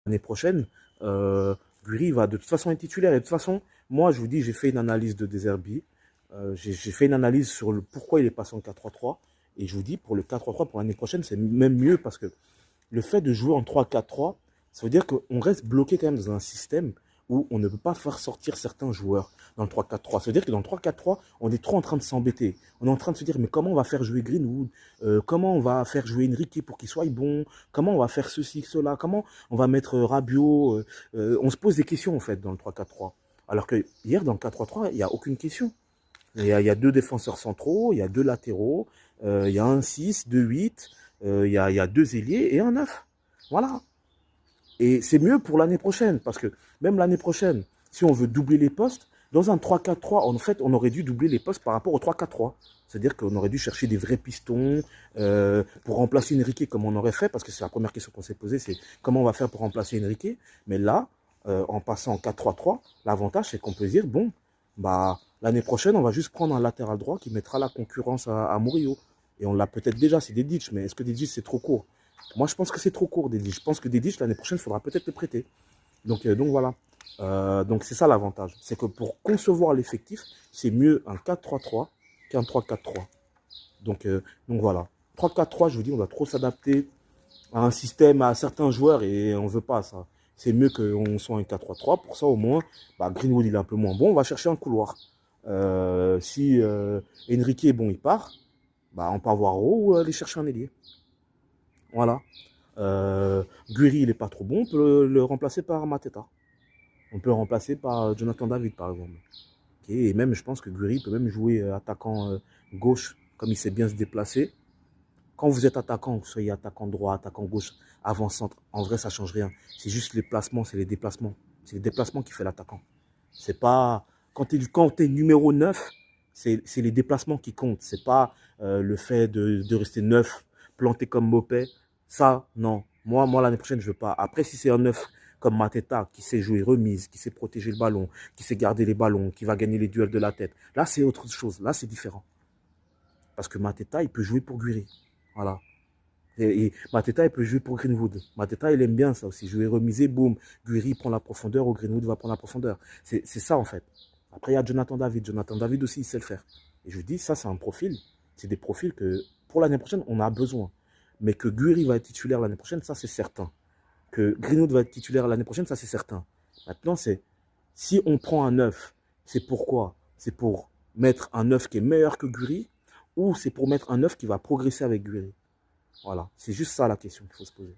l'année prochaine, Guri va de toute façon être titulaire. Et de toute façon, moi, je vous dis, j'ai fait une analyse de Deserbi. J'ai fait une analyse sur le pourquoi il est passé en 4-3-3. Et je vous dis, pour le 4-3-3, pour l'année prochaine, c'est même mieux parce que le fait de jouer en 3-4-3, ça veut dire qu'on reste bloqué quand même dans un système où on ne peut pas faire sortir certains joueurs dans le 3-4-3. Ça veut dire que dans le 3-4-3, on est trop en train de s'embêter. On est en train de se dire, mais comment on va faire jouer Greenwood, comment on va faire jouer Enrique pour qu'il soit bon, comment on va faire ceci, cela, comment on va mettre Rabiot. On se pose des questions en fait dans le 3-4-3. Alors que hier, dans le 4-3-3, il n'y a aucune question. Il y a deux défenseurs centraux, il y a deux latéraux, il y a un 6, deux 8, il y a deux ailiers et un 9. Voilà. Et c'est mieux pour l'année prochaine, parce que même l'année prochaine, si on veut doubler les postes, dans un 3-4-3, en fait, on aurait dû doubler les postes par rapport au 3-4-3. C'est-à-dire qu'on aurait dû chercher des vrais pistons pour remplacer Enrique comme on aurait fait, parce que c'est la première question qu'on s'est posée, c'est comment on va faire pour remplacer Enrique. Mais là, en passant en 4-3-3, l'avantage, c'est qu'on peut dire, bon, bah, l'année prochaine, on va juste prendre un latéral droit qui mettra la concurrence à Murillo. Et on l'a peut-être déjà, c'est Dedic, mais est-ce que Dedic, c'est trop court? Moi, je pense que c'est trop court, Dedic. Je pense que Dedic, l'année prochaine, il faudra peut-être le prêter. Donc voilà. Donc c'est ça l'avantage. C'est que pour concevoir l'effectif, c'est mieux un 4-3-3 qu'un 3-4-3. Donc voilà. 3-4-3, je vous dis, on doit trop s'adapter à un système, à certains joueurs, et on ne veut pas ça. C'est mieux qu'on soit un 4-3-3. Pour ça, au moins, bah, Greenwood, il est un peu moins bon. On va chercher un couloir. Si Enrique est bon, il part. Bah, on peut avoir ou aller chercher un ailier. Voilà. Guri, il n'est pas trop bon. On peut le remplacer par Mateta. On peut le remplacer par Jonathan David, par exemple. Okay. Et même, je pense que Guri peut même jouer attaquant gauche, comme il sait bien se déplacer. Quand vous êtes attaquant, que vous soyez attaquant droit, attaquant gauche, avant-centre, en vrai, ça ne change rien. C'est juste les placements, c'est les déplacements. C'est les déplacements qui fait l'attaquant. C'est pas. Quand tu es numéro 9, c'est les déplacements qui comptent. C'est pas le fait de rester neuf, planté comme Mopé. Ça, non. Moi l'année prochaine, je veux pas. Après, si c'est un neuf comme Mateta, qui sait jouer remise, qui sait protéger le ballon, qui sait garder les ballons, qui va gagner les duels de la tête, là, c'est autre chose. Là, c'est différent. Parce que Mateta, il peut jouer pour Guri. Voilà. Et Mateta, il peut jouer pour Greenwood. Mateta, il aime bien ça aussi. Jouer remisé, boum. Guri prend la profondeur ou Greenwood va prendre la profondeur. C'est ça, en fait. Après, il y a Jonathan David. Jonathan David aussi, il sait le faire. Et je vous dis, ça, c'est un profil. C'est des profils que, pour l'année prochaine, on a besoin. Mais que Guri va être titulaire l'année prochaine, ça, c'est certain. Que Greenwood va être titulaire l'année prochaine, ça, c'est certain. Maintenant, c'est si on prend un 9, c'est pourquoi? C'est pour mettre un 9 qui est meilleur que Guri ou c'est pour mettre un 9 qui va progresser avec Guri? Voilà, c'est juste ça la question qu'il faut se poser.